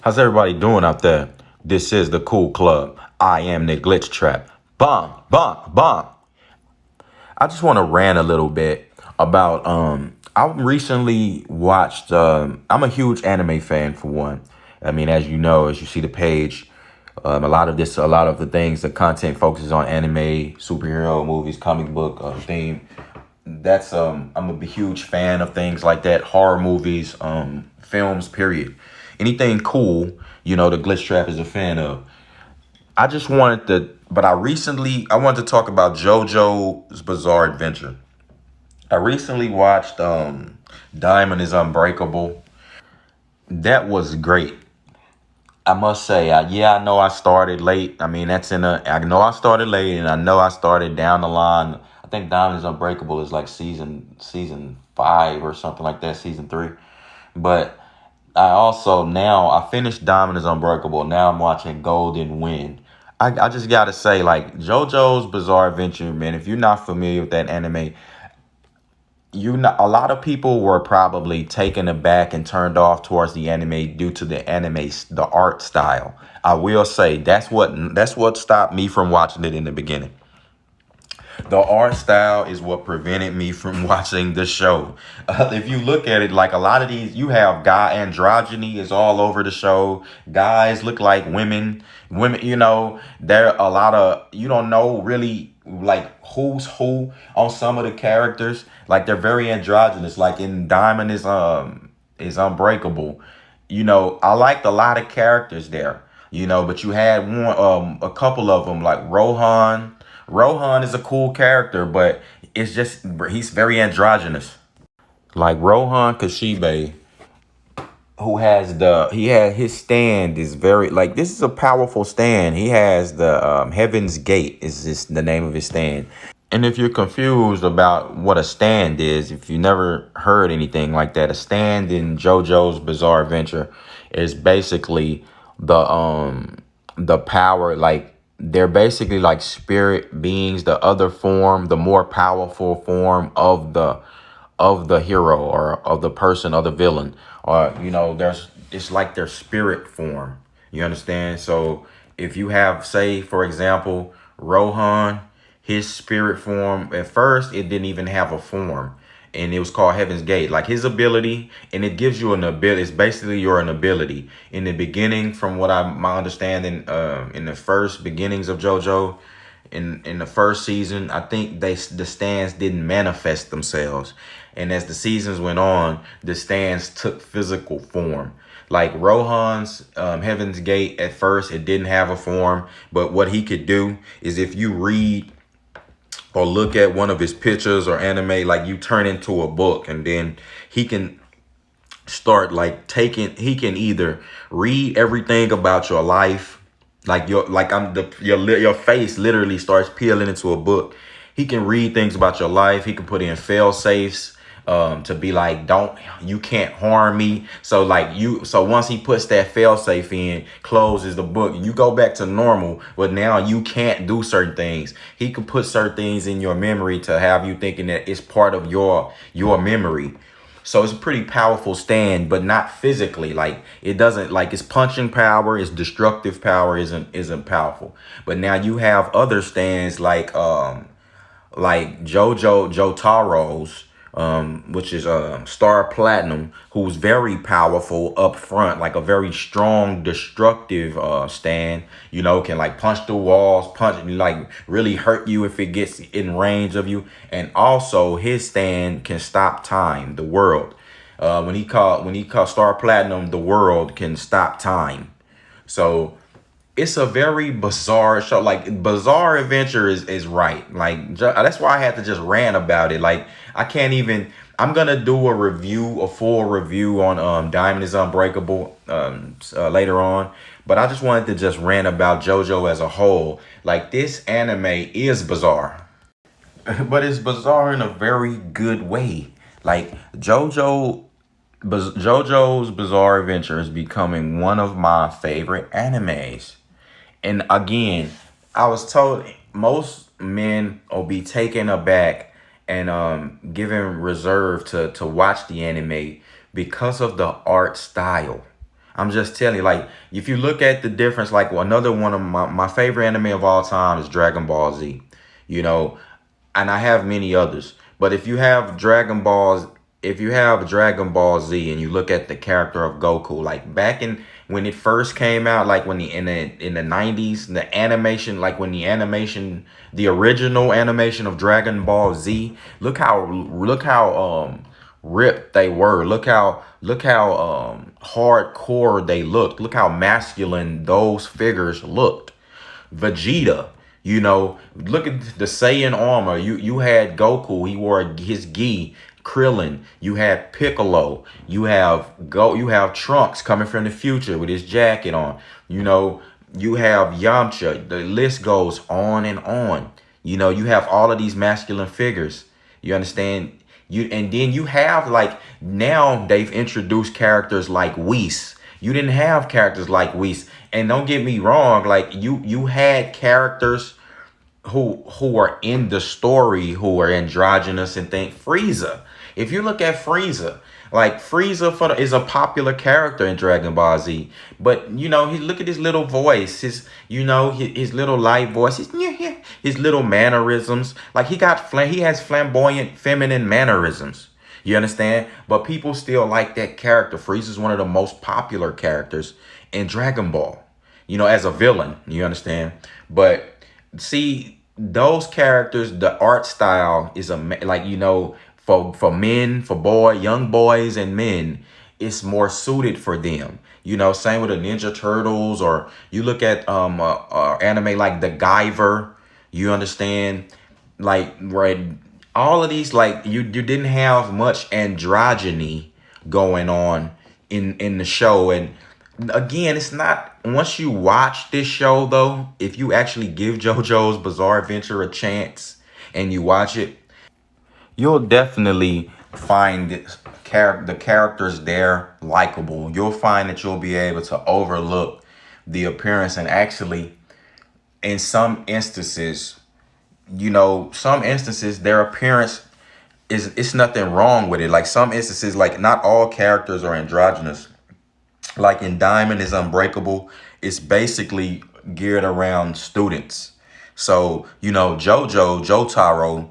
How's everybody doing out there? This is the Cool Club. I am the Glitch Trap. Bomb, bomb, bomb. I just want to rant a little bit about I recently watched I'm a huge anime fan for one. I mean, as you know, as you see the page, a lot of the things, the content focuses on anime, superhero movies, comic book theme. That's I'm a huge fan of things like that, horror movies, films, period. Anything cool, the Glitch Trap is a fan of. I just wanted to, but I wanted to talk about JoJo's Bizarre Adventure. I recently watched Diamond is Unbreakable. That was great. I must say, I know I started late. I mean, I know I started late, and I know I started down the line. I think Diamond is Unbreakable is like season 5 or something like that, season 3. But I finished Diamond is Unbreakable. Now I'm watching Golden Wind. I just gotta say, like, JoJo's Bizarre Adventure, man. If you're not familiar with that anime, a lot of people were probably taken aback and turned off towards the anime due to the art style. I will say that's what stopped me from watching it in the beginning. The art style is what prevented me from watching the show. If you look at it, like a lot of these, you have guy androgyny is all over the show. Guys look like women. Women, there are a lot of, you don't know really like who's who on some of the characters. Like they're very androgynous. Like in Diamond is Unbreakable. I liked a lot of characters there. But you had a couple of them like Rohan. Rohan is a cool character, but it's just he's very androgynous. Like Rohan Kashibe, he had his stand is very like this is a powerful stand. He has the Heaven's Gate is just the name of his stand. And if you're confused about what a stand is, if you never heard anything like that, a stand in JoJo's Bizarre Adventure is basically the power, like they're basically like spirit beings, the other form, the more powerful form of the hero or of the person or the villain. Or there's it's like their spirit form. You understand? So if you have, say, for example, Rohan, his spirit form, at first it didn't even have a form, and it was called Heaven's Gate. Like his ability, and it gives you an ability. It's basically an ability in the beginning, from what my understanding, in the first beginnings of JoJo, in the first season, I think the stands didn't manifest themselves, and as the seasons went on, the stands took physical form. Like Rohan's Heaven's Gate, at first it didn't have a form, but what he could do is, if you read or look at one of his pictures or anime, like you turn into a book, and then he can start like he can either read everything about your life, like your face literally starts peeling into a book. He can read things about your life. He can put in fail safes, to be like, you can't harm me. So once he puts that fail safe in, closes the book, and you go back to normal, but now you can't do certain things. He can put certain things in your memory to have you thinking that it's part of your memory. So it's a pretty powerful stand, but not physically. Like it doesn't, like its punching power, its destructive power isn't powerful. But now you have other stands like Jotaro's, which is Star Platinum, who's very powerful up front, like a very strong, destructive stand. Can like punch the walls, punch like really hurt you if it gets in range of you. And also his stand can stop time, the world. When he called Star Platinum, the world can stop time. So it's a very bizarre show. Like Bizarre Adventure is right. Like that's why I had to just rant about it. Like I can't even. I'm gonna do a full review on Diamond is Unbreakable later on. But I just wanted to just rant about JoJo as a whole. Like this anime is bizarre, but it's bizarre in a very good way. Like JoJo's Bizarre Adventure is becoming one of my favorite animes. And again, I was told most men will be taken aback and given reserve to watch the anime because of the art style. I'm just telling you, like, if you look at the difference, like another one of my favorite anime of all time is Dragon Ball Z. You know, and I have many others. But if you have Dragon Ball Z and you look at the character of Goku, like back in when it first came out, like when the in the 90s, the animation, like when the original animation of Dragon Ball Z, look how ripped they were. Look how hardcore they looked. Look how masculine those figures looked. Vegeta. Look at the Saiyan armor. You had Goku. He wore his gi. Krillin. You had Piccolo. You have Trunks coming from the future with his jacket on. You have Yamcha. The list goes on and on. You have all of these masculine figures. You understand? And then you have, like, now they've introduced characters like Whis. You didn't have characters like Whis. And don't get me wrong, like you had characters who are in the story who are androgynous and think Frieza. If you look at Frieza, like Frieza is a popular character in Dragon Ball Z, but he look at his little voice, his little light voice, his little mannerisms. Like he has flamboyant feminine mannerisms. You understand? But people still like that character. Frieza is one of the most popular characters in Dragon Ball. As a villain. You understand? But see, those characters, the art style is like for men, young boys and men, it's more suited for them. Same with the Ninja Turtles, or you look at anime like the Guyver. You understand? Like, right, all of these, like, you didn't have much androgyny going on in the show. And again, it's not, once you watch this show though, if you actually give JoJo's Bizarre Adventure a chance and you watch it, you'll definitely find the characters there likable. You'll find that you'll be able to overlook the appearance, and actually, in some instances, their appearance it's nothing wrong with it. Like some instances, like not all characters are androgynous. Like in Diamond is Unbreakable, it's basically geared around students. So Jotaro,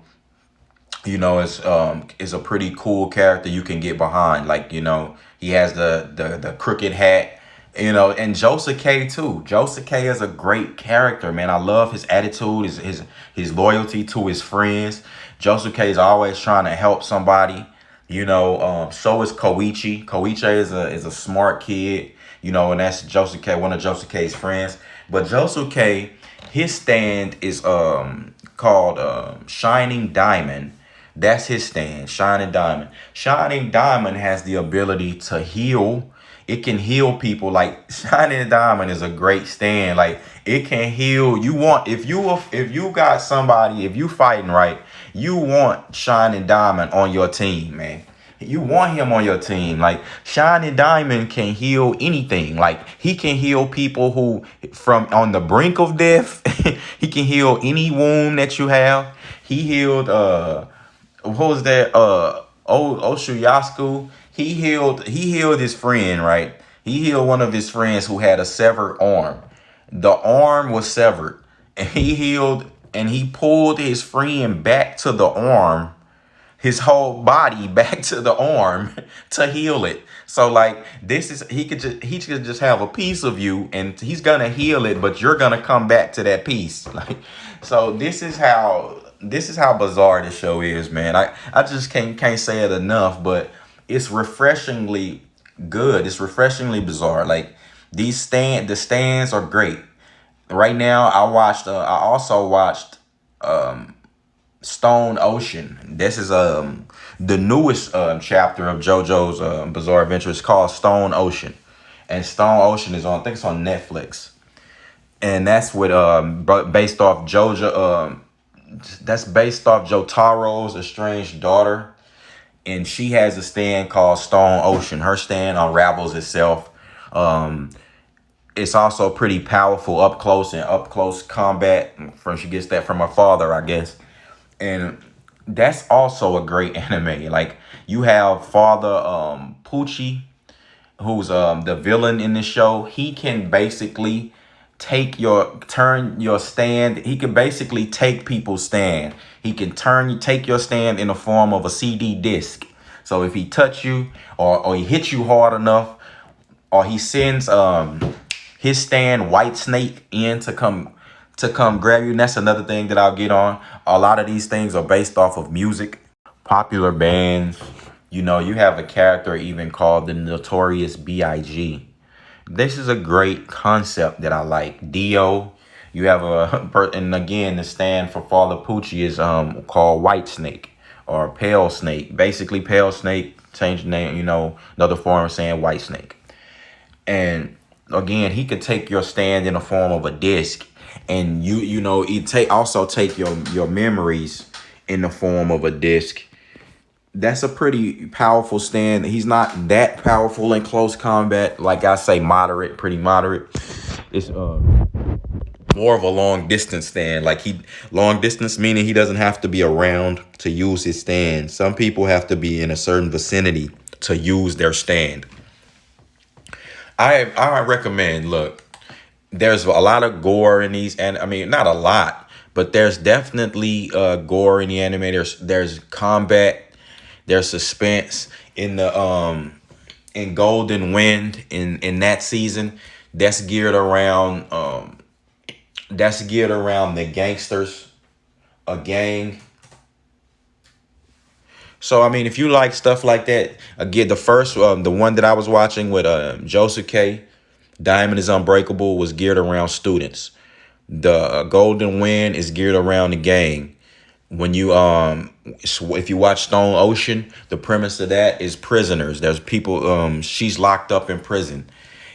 is a pretty cool character you can get behind. Like, he has the crooked hat, and Josuke too. Josuke is a great character, man. I love his attitude, his loyalty to his friends. Josuke is always trying to help somebody. So is Koichi. Koichi is a smart kid, and that's Josuke, one of Josuke's friends. But Josuke, his stand is called Shining Diamond. That's his stand, Shining Diamond. Shining Diamond has the ability to heal. It can heal people. Like, Shining Diamond is a great stand. Like, it can heal. If you got somebody, if you fighting right, you want Shining Diamond on your team, man. You want him on your team. Like, Shining Diamond can heal anything. Like, he can heal people who from on the brink of death. He can heal any wound that you have. He healed what was that? Oshuyasuku. He healed his friend, right? He healed one of his friends who had a severed arm. The arm was severed. And he pulled his friend back to the arm, his whole body back to the arm to heal it. So, like, he could just have a piece of you and he's gonna heal it, but you're gonna come back to that piece. Like, so this is how bizarre this show is, man. I just can't say it enough, but it's refreshingly good. It's refreshingly bizarre. Like, the stands are great. Right now, I also watched Stone Ocean. This is the newest chapter of JoJo's Bizarre Adventure. It's called Stone Ocean, and Stone Ocean is on. I think it's on Netflix, and that's with based off JoJo. That's based off Jotaro's estranged daughter, and she has a stand called Stone Ocean. Her stand unravels itself. It's also pretty powerful up close combat. She gets that from her father, I guess. And that's also a great anime. Like, you have Father Pucci, who's the villain in the show, he can basically turn your stand. He can basically take people's stand. He can take your stand in the form of a CD disc. So if he touch you, or he hits you hard enough, or he sends his stand White Snake in to come grab you. And that's another thing that I'll get on. A lot of these things are based off of music, popular bands. You know, you have a character even called the Notorious B.I.G. This is a great concept that I like. Dio, you have and again, the stand for Father Pucci is called White Snake or Pale Snake. Basically, Pale Snake changed the name. You know, another form of saying White Snake. And again, he could take your stand in the form of a disc, and you know, also take your memories in the form of a disc. That's a pretty powerful stand. He's not that powerful in close combat. Like I say, moderate, pretty moderate. It's more of a long distance stand. Long distance meaning he doesn't have to be around to use his stand. Some people have to be in a certain vicinity to use their stand. I recommend, look, there's a lot of gore in these, and I mean not a lot, but there's definitely gore in the anime. There's combat, there's suspense in Golden Wind in that season. That's geared around the gangsters, a gang. So I mean, if you like stuff like that, again, the one that I was watching with Joseph K. Diamond is Unbreakable was geared around students. The Golden Wind is geared around the gang. When you if you watch Stone Ocean, the premise of that is prisoners. There's people. She's locked up in prison,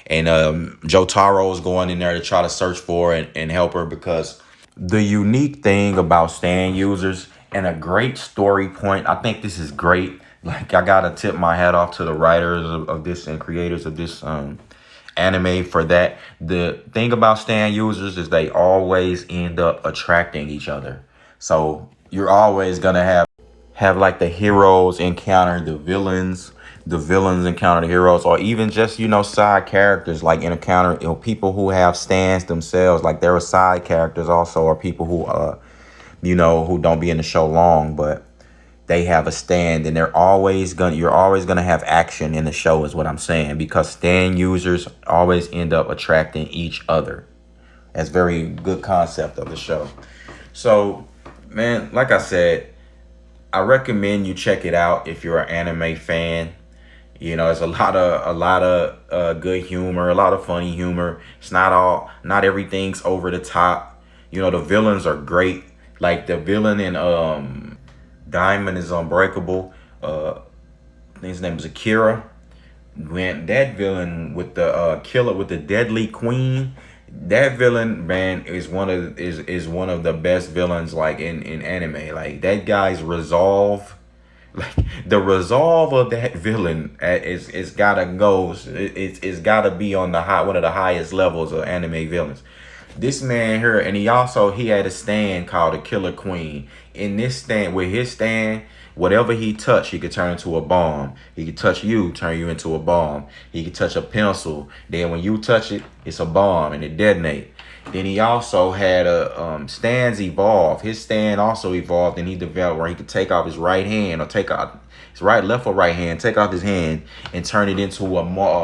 and Jotaro is going in there to try to search for her and help her, because the unique thing about stand users and a great story point. I think this is great. Like, I gotta tip my hat off to the writers of this and creators of this anime for that. The thing about stand users is they always end up attracting each other. So you're always gonna have like the heroes encounter the villains encounter the heroes, or even just, you know, side characters like encounter, you know, people who have stands themselves. Like, there are side characters also, or people who you know, who don't be in the show long, but they have a stand, and you're always gonna have action in the show, is what I'm saying, because stand users always end up attracting each other. That's very good concept of the show. So, man, like I said, I recommend you check it out if you're an anime fan. You know, it's a lot of good humor, a lot of funny humor. It's not everything's over the top. You know, the villains are great. Like the villain in Diamond is Unbreakable. I think his name is Akira. When that villain with the killer with the deadly queen, that villain, man, is one of the best villains, like in anime. Like, that guy's resolve, like the resolve of that villain is gotta go. It's gotta be on one of the highest levels of anime villains. This man here, and he had a stand called a Killer Queen. In this stand, with his stand, whatever he touched, he could turn into a bomb. He could touch you, turn you into a bomb. He could touch a pencil. Then when you touch it, it's a bomb and it detonate. Then he also had stands evolve. His stand also evolved, and he developed where he could take off his right hand, or take off his left or right hand, take off his hand and turn it into a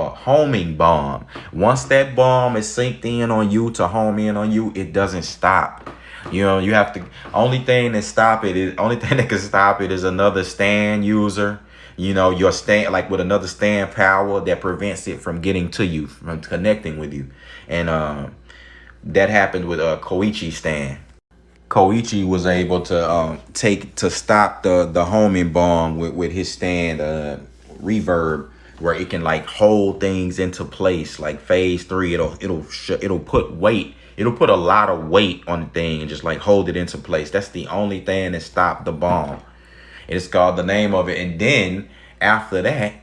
homing bomb. Once that bomb is synced in on you to home in on you, it doesn't stop. You know, you have to. Only thing that can stop it is another stand user. You know, your stand, like with another stand power that prevents it from getting to you, from connecting with you, and that happened with Koichi stand. Koichi was able to stop the homing bomb with his stand reverb, where it can like hold things into place. Like phase 3, it'll put weight. It'll put a lot of weight on the thing and just like hold it into place. That's the only thing that stopped the bomb. It's called the name of it. And then after that,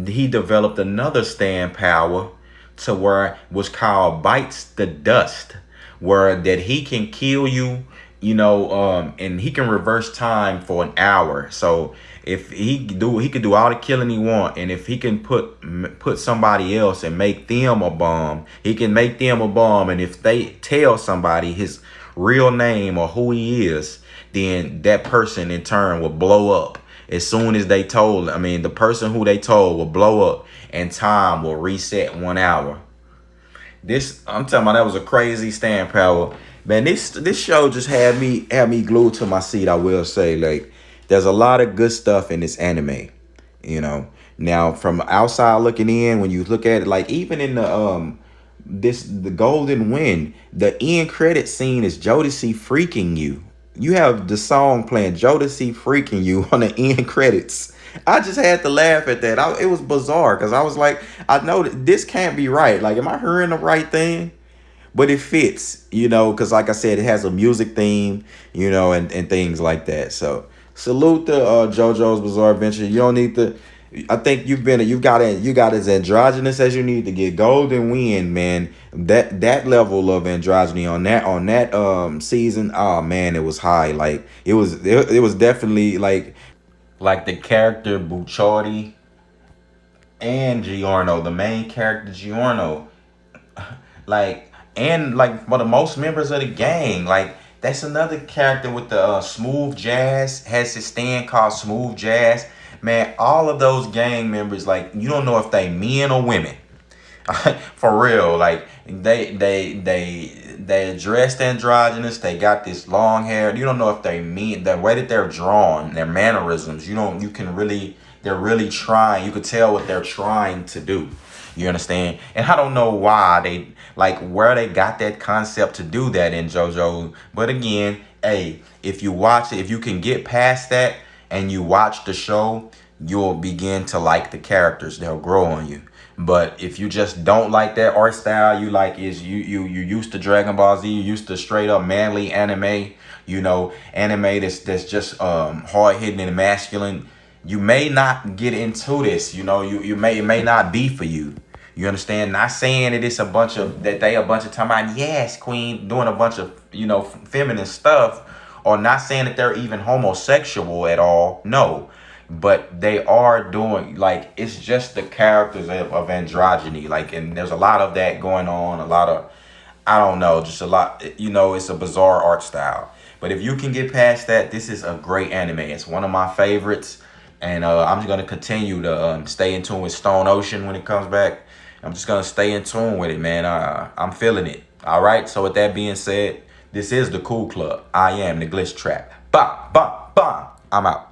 he developed another stand power to where it was called Bites the Dust, where that he can kill you and he can reverse time for an hour. So if he could do all the killing he want, and if he can put somebody else and make them a bomb, he can make them a bomb. And if they tell somebody his real name or who he is, then that person in turn will blow up. As soon as they told, I mean, the person who they told will blow up, and time will reset 1 hour. This, I'm talking about, that was a crazy stand power. Man, this show just had me glued to my seat, I will say. Like, there's a lot of good stuff in this anime, you know. Now, from outside looking in, when you look at it, like even in the Golden Wind, the end credit scene is Jodeci freaking you. You have the song playing Jodeci freaking you on the end credits. I just had to laugh at that. It was bizarre because I was like, I know that this can't be right. Like, am I hearing the right thing? But it fits, because like I said, it has a music theme, and things like that. So salute to JoJo's Bizarre Adventure. You don't need to. I think you got as androgynous as you need to get. Golden Wind, man. That level of androgyny on that season. Oh man, it was high. Like it was definitely like the character Bucciardi and Giorno, the main character Giorno, like for the most members of the gang, like that's another character with the smooth jazz, has his stand called Smooth Jazz. Man, all of those gang members, like you don't know if they men or women. For real, like they dressed androgynous. They got this long hair. You don't know if they mean the way that they're drawn, their mannerisms. They're really trying. You could tell what they're trying to do. You understand? And I don't know why where they got that concept to do that in JoJo. But again, hey, if you watch it, if you can get past that and you watch the show, you'll begin to like the characters. They'll grow on you. But if you just don't like that art style, you used to Dragon Ball Z, you used to straight up manly anime, anime that's just hard hitting and masculine, you may not get into this. It may not be for you. You understand? Not saying that it's a bunch of talking about, yes, queen, doing a bunch of feminine stuff, or not saying that they're even homosexual at all. No. But they are doing, it's just the characters of androgyny, and there's a lot of that going on, a lot of, I don't know, just a lot, it's a bizarre art style. But if you can get past that, this is a great anime. It's one of my favorites, and I'm just going to continue to stay in tune with Stone Ocean when it comes back. I'm just going to stay in tune with it, man. I'm feeling it. All right, so with that being said, this is the Cool Club. I am the Glitch Trap. Bah, bah, bah. I'm out.